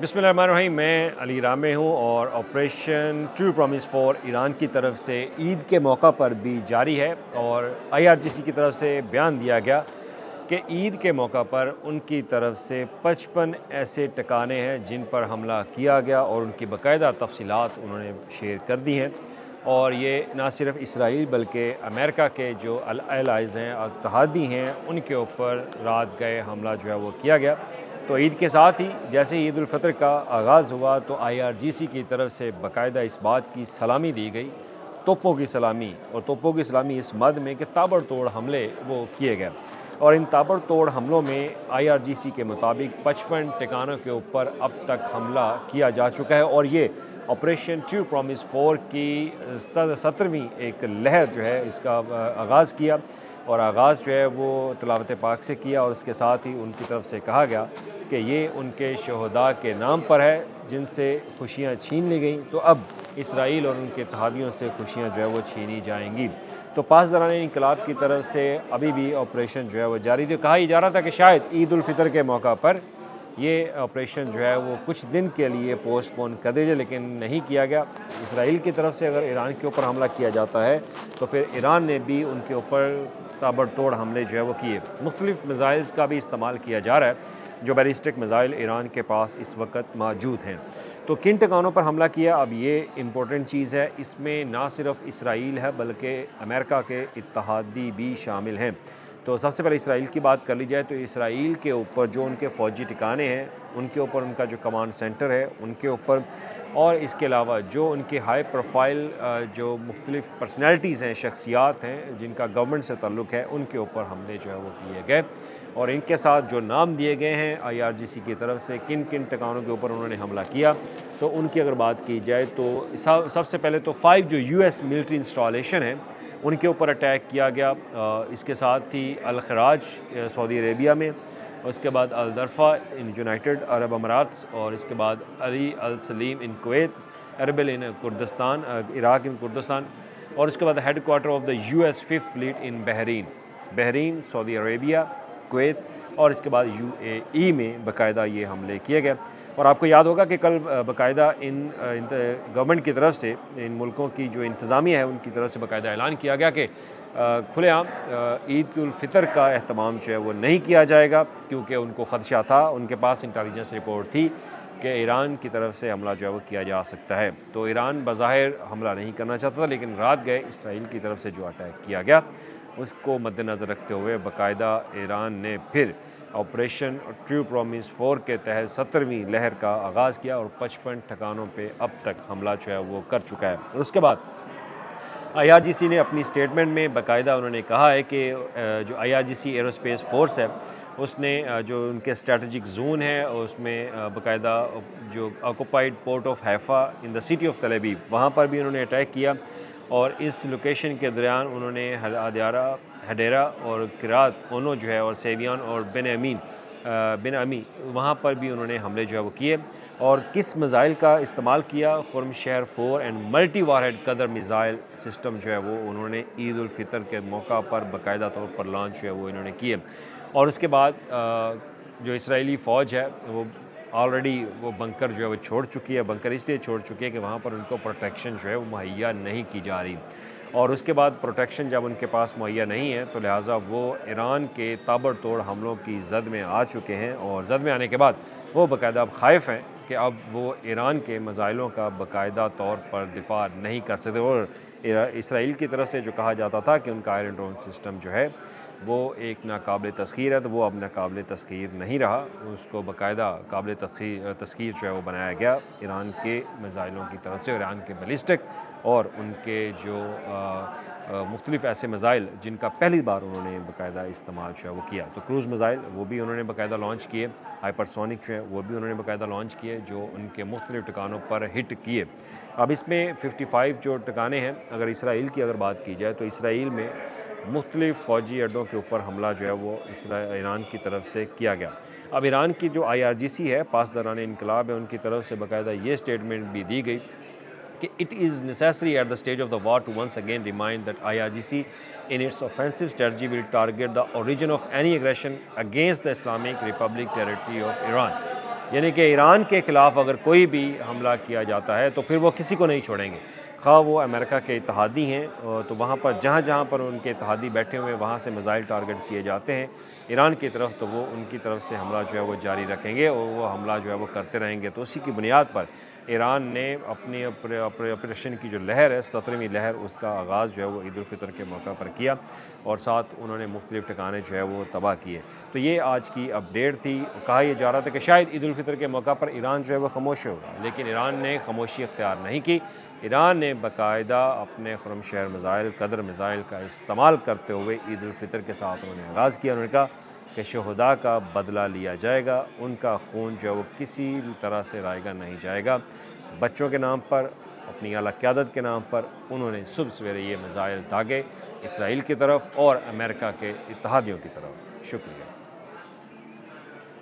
بسم اللہ الرحمن الرحیم، میں علی رامے ہوں اور operation true promise four Iran کی طرف سے عید کے موقع پر بھی جاری ہے اور IRGC کی طرف سے بیان دیا گیا کہ عید کے موقع پر ان کی طرف سے 55 ایسے ٹھکانے ہیں جن پر حملہ کیا گیا اور ان کی باقاعدہ تفصیلات انہوں نے شیئر کر دی ہیں، اور یہ نہ صرف اسرائیل بلکہ امریکہ کے جو الائز ہیں، اتحادی ہیں، ان کے اوپر رات گئے حملہ جو ہے وہ کیا گیا۔ تو عید کے ساتھ ہی جیسے عید الفطر کا آغاز ہوا تو IRGC کی طرف سے باقاعدہ اس بات کی سلامی دی گئی، توپوں کی سلامی، اور توپوں کی سلامی اس مد میں کہ تابڑ توڑ حملے وہ کیے گئے، اور ان تابڑ توڑ حملوں میں IRGC کے مطابق 55 ٹھکانوں کے اوپر اب تک حملہ کیا جا چکا ہے، اور یہ آپریشن ٹرو پرومس 4 کی 17ویں ایک لہر جو ہے اس کا آغاز کیا، اور آغاز جو ہے وہ تلاوت پاک سے کیا، اور اس کے ساتھ ہی ان کی طرف سے کہا گیا کہ یہ ان کے شہداء کے نام پر ہے جن سے خوشیاں چھین لی گئیں، تو اب اسرائیل اور ان کے اتحادیوں سے خوشیاں جو ہے وہ چھینی جائیں گی۔ تو پاسداران انقلاب کی طرف سے ابھی بھی آپریشن جو ہے وہ جاری تھی۔ کہا جا رہا تھا کہ شاید عید الفطر کے موقع پر یہ آپریشن جو ہے وہ کچھ دن کے لیے پوسٹ پون کر دیا جائے، لیکن نہیں کیا گیا۔ اسرائیل کی طرف سے اگر ایران کے اوپر حملہ کیا جاتا ہے تو پھر ایران نے بھی ان کے اوپر تابڑ توڑ حملے جو ہے وہ کیے۔ مختلف میزائلز کا بھی استعمال کیا جا رہا ہے، جو بیلسٹک میزائل ایران کے پاس اس وقت موجود ہیں۔ تو کن ٹھکانوں پر حملہ کیا، اب یہ امپورٹنٹ چیز ہے، اس میں نہ صرف اسرائیل ہے بلکہ امریکہ کے اتحادی بھی شامل ہیں۔ تو سب سے پہلے اسرائیل کی بات کر لی جائے تو اسرائیل کے اوپر جو ان کے فوجی ٹھکانے ہیں، ان کے اوپر ان کا جو کمانڈ سینٹر ہے ان کے اوپر، اور اس کے علاوہ جو ان کے ہائی پروفائل جو مختلف پرسنالٹیز ہیں، شخصیات ہیں جن کا گورنمنٹ سے تعلق ہے، ان کے اوپر حملے جو ہے وہ کیے گئے، اور ان کے ساتھ جو نام دیے گئے ہیں IRGC کی طرف سے کن کن ٹھکانوں کے اوپر انہوں نے حملہ کیا، تو ان کی اگر بات کی جائے تو سب سے پہلے تو 5 جو US ملٹری انسٹالیشن ہیں ان کے اوپر اٹیک کیا گیا، اس کے ساتھ ہی الخراج سعودی عربیہ میں، اس کے بعد الدرفا ان یونائٹڈ عرب اماراتس، اور اس کے بعد علی السلیم ان کویت، اربل ان کردستان، عراق ان کردستان، اور اس کے بعد head quarter of the US 5th flat in Bahrain, Saudi Arabia, Kuwait, اور اس کے بعد UAE میں باقاعدہ یہ حملے کیے گئے۔ اور آپ کو یاد ہوگا کہ کل باقاعدہ ان گورنمنٹ کی طرف سے ان ملکوں کی جو انتظامیہ ہے ان کی طرف سے باقاعدہ اعلان کیا گیا کہ کھلے عام عید الفطر کا اہتمام جو ہے وہ نہیں کیا جائے گا، کیونکہ ان کو خدشہ تھا، ان کے پاس انٹیلیجنس رپورٹ تھی کہ ایران کی طرف سے حملہ جو ہے وہ کیا جا سکتا ہے۔ تو ایران بظاہر حملہ نہیں کرنا چاہتا تھا، لیکن رات گئے اسرائیل کی طرف سے جو اٹیک کیا گیا اس کو مد نظر رکھتے ہوئے باقاعدہ ایران نے پھر آپریشن ٹرو پرومس 4 کے تحت 17ویں لہر کا آغاز کیا، اور 55 ٹھکانوں پہ اب تک حملہ جو ہے وہ کر چکا ہے۔ اور اس کے بعد IRGC نے اپنی سٹیٹمنٹ میں باقاعدہ انہوں نے کہا ہے کہ جو IRGC ایروسپیس فورس ہے اس نے جو ان کے اسٹریٹجک زون ہے اس میں باقاعدہ جو occupied port of Haifa in the city of Tel Aviv, وہاں پر بھی انہوں نے اٹیک کیا، اور اس لوکیشن کے دوران انہوں نے ہڈیرا اور کرات اونو جو ہے، اور سیویان اور بن امی وہاں پر بھی انہوں نے حملے جو ہے وہ کیے۔ اور کس میزائل کا استعمال کیا، خرم شہر 4 اینڈ ملٹی وار ہیڈ قدر میزائل سسٹم جو ہے وہ انہوں نے عید الفطر کے موقع پر باقاعدہ طور پر لانچ جو ہے وہ انہوں نے کیے۔ اور اس کے بعد جو اسرائیلی فوج ہے وہ آلریڈی وہ بنکر جو ہے وہ چھوڑ چکی ہے، بنکر اس لیے چھوڑ چکی ہے کہ وہاں پر ان کو پروٹیکشن جو ہے وہ مہیا نہیں کی جا رہی، اور اس کے بعد پروٹیکشن جب ان کے پاس مہیا نہیں ہے تو لہٰذا وہ ایران کے تابڑ توڑ حملوں کی زد میں آ چکے ہیں، اور زد میں آنے کے بعد وہ باقاعدہ اب خائف ہیں کہ اب وہ ایران کے میزائلوں کا باقاعدہ طور پر دفاع نہیں کر سکتے، اور اسرائیل کی طرف سے جو کہا جاتا تھا کہ ان کا آئرن ڈوم سسٹم جو ہے وہ ایک ناقابل تسخیر ہے، تو وہ اب ناقابل تسخیر نہیں رہا، اس کو باقاعدہ قابل تسخیر جو ہے وہ بنایا گیا ایران کے میزائلوں کی طرف سے، ایران کے بیلسٹک اور ان کے جو مختلف ایسے میزائل جن کا پہلی بار انہوں نے باقاعدہ استعمال جو ہے وہ کیا۔ تو کروز میزائل وہ بھی انہوں نے باقاعدہ لانچ کیے، ہائپر سونک جو ہے وہ بھی انہوں نے باقاعدہ لانچ کیے جو ان کے مختلف ٹھکانوں پر ہٹ کیے۔ اب اس میں 55 جو ٹھکانے ہیں، اگر اسرائیل کی اگر بات کی جائے تو اسرائیل میں مختلف فوجی اڈوں کے اوپر حملہ جو ہے وہ ایران کی طرف سے کیا گیا۔ اب ایران کی جو IRGC ہے، پاسداران انقلاب ہے، ان کی طرف سے باقاعدہ یہ اسٹیٹمنٹ بھی دی گئی کہ it is necessary at the stage of the war to once again remind that IRGC in its offensive strategy will target the origin of any aggression against the Islamic Republic territory of Iran. یعنی کہ ایران کے خلاف اگر کوئی بھی حملہ کیا جاتا ہے تو پھر وہ کسی کو نہیں چھوڑیں گے، خواہ وہ امریکہ کے اتحادی ہیں تو وہاں پر جہاں پر ان کے اتحادی بیٹھے ہوئے ہیں وہاں سے میزائل ٹارگٹ کیے جاتے ہیں ایران کی طرف، تو وہ ان کی طرف سے حملہ جو ہے وہ جاری رکھیں گے اور وہ حملہ جو ہے وہ کرتے رہیں گے۔ تو اسی کی بنیاد پر ایران نے اپنی آپریشن کی جو لہر ہے 77ویں لہر، اس کا آغاز جو ہے وہ عید الفطر کے موقع پر کیا اور ساتھ انہوں نے مختلف ٹھکانے جو ہے وہ تباہ کیے۔ تو یہ آج کی اپڈیٹ تھی۔ کہا یہ جا رہا تھا کہ شاید عید الفطر کے موقع پر ایران جو ہے وہ خاموش ہوگا، لیکن ایران نے خاموشی اختیار نہیں کی۔ ایران نے باقاعدہ اپنے خرم شہر میزائل، قدر میزائل کا استعمال کرتے ہوئے عید الفطر کے ساتھ انہوں نے آغاز کیا۔ انہوں نے کہا کہ شہداء کا بدلہ لیا جائے گا، ان کا خون جو ہے وہ کسی طرح سے رائے گا نہیں جائے گا۔ بچوں کے نام پر، اپنی اعلیٰ قیادت کے نام پر انہوں نے صبح سویرے یہ میزائل داغے اسرائیل کی طرف اور امریکہ کے اتحادیوں کی طرف۔ شکریہ۔